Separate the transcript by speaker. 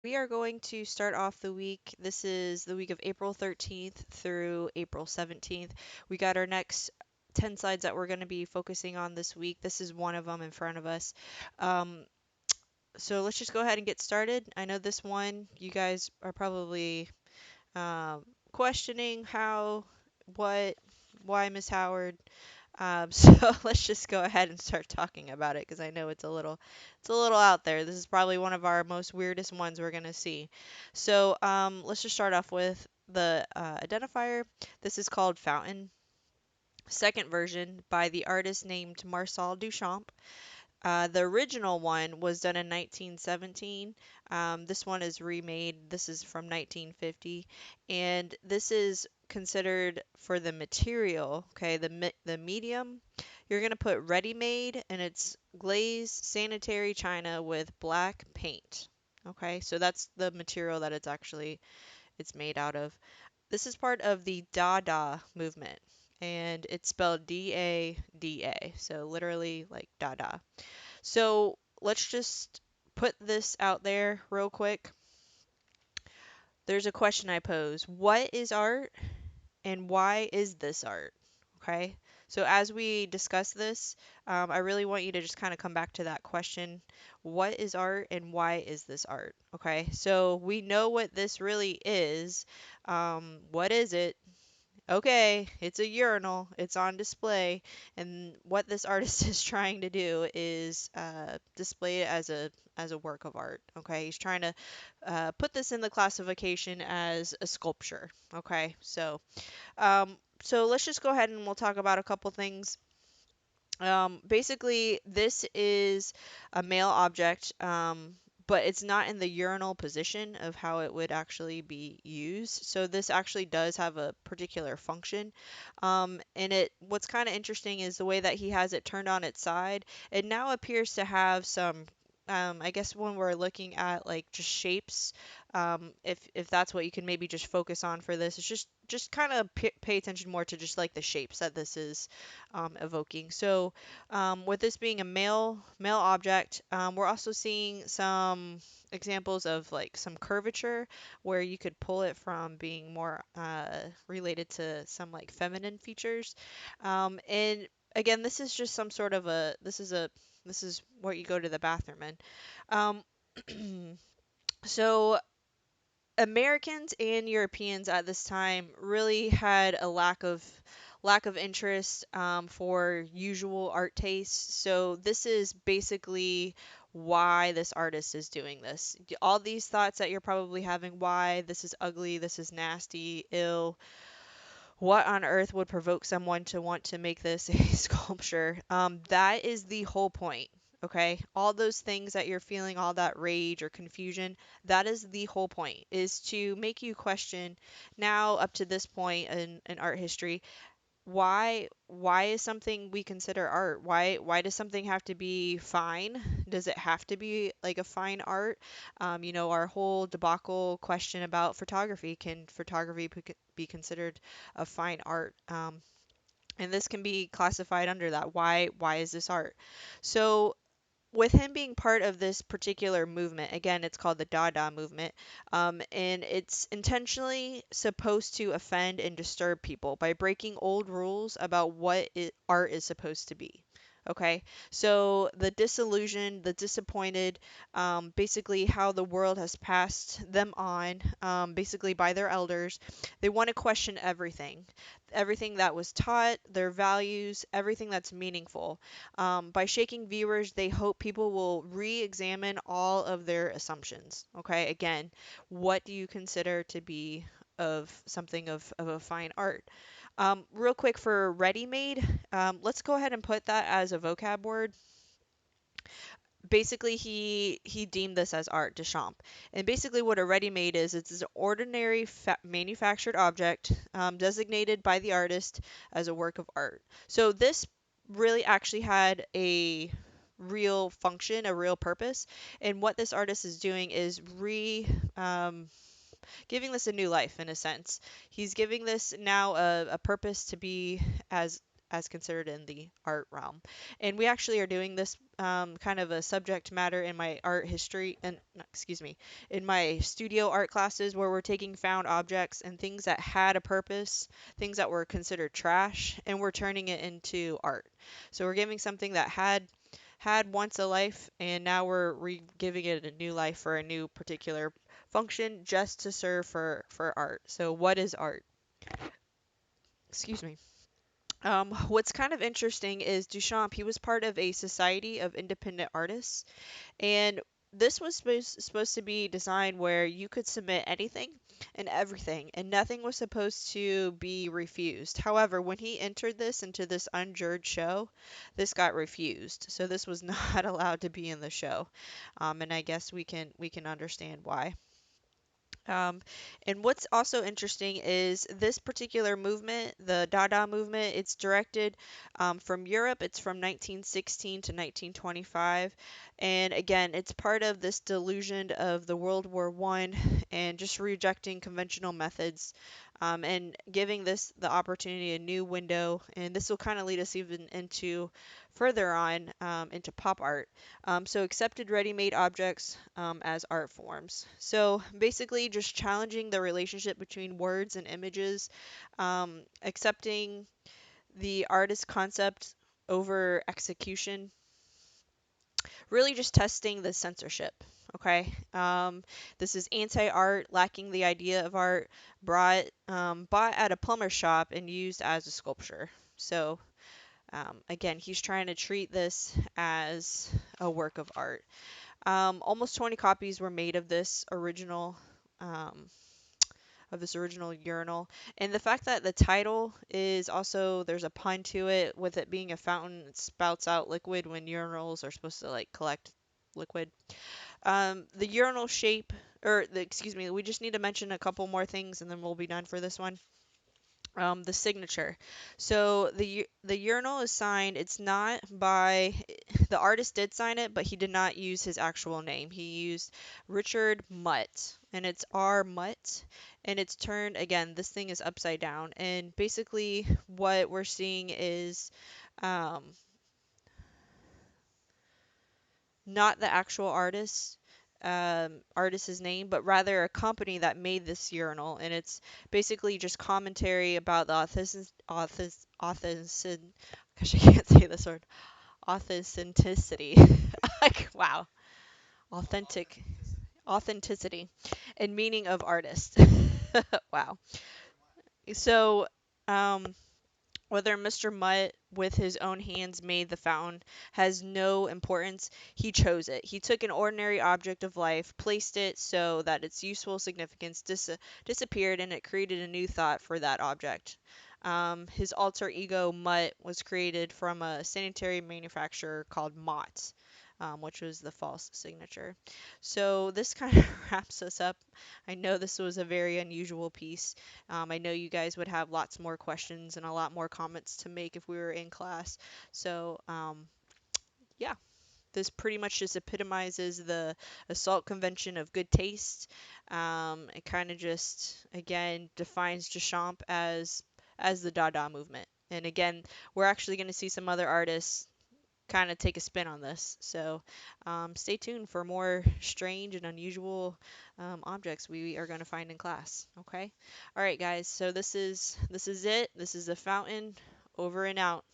Speaker 1: We are going to start off the week. This is the week of April 13th through April 17th. We got our next 10 slides that we're going to be focusing on this week. This is one of them in front of us. Um, so let's just go ahead and get started. I know this one, you guys are probably questioning how, what, why Miss Howard. So let's just go ahead and start talking about it because I know it's a little out there. This is probably one of our most weirdest ones we're gonna see. So let's just start off with the identifier. This is called Fountain. Second version by the artist named Marcel Duchamp. The original one was done in 1917. This one is remade. This is from 1950, and this is considered for the material. Okay, the medium. You're gonna put ready-made, and it's glazed sanitary china with black paint. Okay, so that's the material that it's made out of. This is part of the Dada movement, and it's spelled D-A-D-A, so literally like Dada. So let's just put this out there real quick. There's a question I pose. What is art and why is this art? Okay. So as we discuss this, I really want you to just kind of come back to that question. What is art and why is this art? Okay. So we know what this really is. What is it? Okay, it's a urinal. It's on display, and what this artist is trying to do is display it as a work of art. Okay, he's trying to put this in the classification as a sculpture. Okay, so let's just go ahead and we'll talk about a couple things. Basically, this is a male object, but it's not in the urinal position of how it would actually be used. So this actually does have a particular function. And what's kind of interesting is the way that he has it turned on its side. It now appears to have some, I guess when we're looking at like just shapes, if that's what you can maybe just focus on for this, it's just kind of pay attention more to just like the shapes that this is evoking. So with this being a male object, we're also seeing some examples of like some curvature where you could pull it from being more related to some like feminine features. And again, this is just some sort of this is what you go to the bathroom in. Um, so Americans and Europeans at this time really had a lack of interest for usual art tastes. So this is basically why this artist is doing this. All these thoughts that you're probably having, why this is ugly, this is nasty, ill, what on earth would provoke someone to want to make this a sculpture? That is the whole point. Okay, all those things that you're feeling, all that rage or confusion, that is the whole point, is to make you question now up to this point in art history, why is something we consider art? Why does something have to be fine? Does it have to be like a fine art? Our whole debacle question about photography, can photography be considered a fine art? And this can be classified under that. Why is this art? So with him being part of this particular movement, again, it's called the Dada movement, and it's intentionally supposed to offend and disturb people by breaking old rules about art is supposed to be. Okay, so the disillusioned, the disappointed, basically how the world has passed them on, basically by their elders. They want to question everything that was taught, their values, everything that's meaningful. By shaking viewers, they hope people will re examine all of their assumptions. Okay, again, what do you consider to be of something of a fine art? Real quick for ready made, let's go ahead and put that as a vocab word. Basically, he deemed this as art, Duchamp. And basically, what a ready made is, it's an ordinary manufactured object designated by the artist as a work of art. So this really actually had a real function, a real purpose. And what this artist is doing is giving this a new life in a sense. He's giving this now a purpose to be as as considered in the art realm. And we actually are doing this kind of a subject matter in my art history and no, excuse me, in my studio art classes where we're taking found objects and things that had a purpose, things that were considered trash, and we're turning it into art. So we're giving something that had once a life, and now we're giving it a new life for a new particular function just to serve for art. So what is art? Excuse me. What's kind of interesting is Duchamp, he was part of a society of independent artists, and this was supposed to be designed where you could submit anything and everything, and nothing was supposed to be refused. However, when he entered this into this unjurred show, this got refused. So this was not allowed to be in the show. And I guess we can understand why. Um, and what's also interesting is this particular movement, the Dada movement, it's directed from Europe. It's from 1916 to 1925. And again, it's part of this delusion of the World War One and just rejecting conventional methods and giving this the opportunity a new window. And this will kind of lead us even into further on into pop art. So accepted ready-made objects as art forms. So basically, just challenging the relationship between words and images, accepting the artist concept over execution, really just testing the censorship. Okay, this is anti-art, lacking the idea of art, bought at a plumber shop and used as a sculpture. So again, he's trying to treat this as a work of art. Almost 20 copies were made um, of this original urinal, and the fact that the title is also there's a pun to it with it being a fountain, it spouts out liquid when urinals are supposed to like collect liquid. The urinal shape, or the excuse me, we just need to mention a couple more things, and then we'll be done for this one. The signature. So the urinal is signed. It's not by the artist did sign it, but he did not use his actual name. He used Richard Mutt, and it's R Mutt, and it's turned again. This thing is upside down, and basically what we're seeing is um, not the actual artist's name, but rather a company that made this urinal, and it's basically just commentary about the authentic, gosh, I can't say this word, authenticity. Like, wow, authentic, authenticity, and meaning of artist. Wow. So, um, whether Mr. Mutt, with his own hands, made the fountain has no importance. He chose it. He took an ordinary object of life, placed it so that its useful significance disappeared, and it created a new thought for that object. His alter ego, Mutt, was created from a sanitary manufacturer called Mott, which was the false signature. So this kind of wraps us up. I know this was a very unusual piece. I know you guys would have lots more questions and a lot more comments to make if we were in class. So, yeah, this pretty much just epitomizes the assault convention of good taste. It kind of just, again, defines Duchamp as the Dada movement. And again, we're actually going to see some other artists kind of take a spin on this. So stay tuned for more strange and unusual objects we are going to find in class. Okay. All right, guys. So this is it. This is the fountain. Over and out.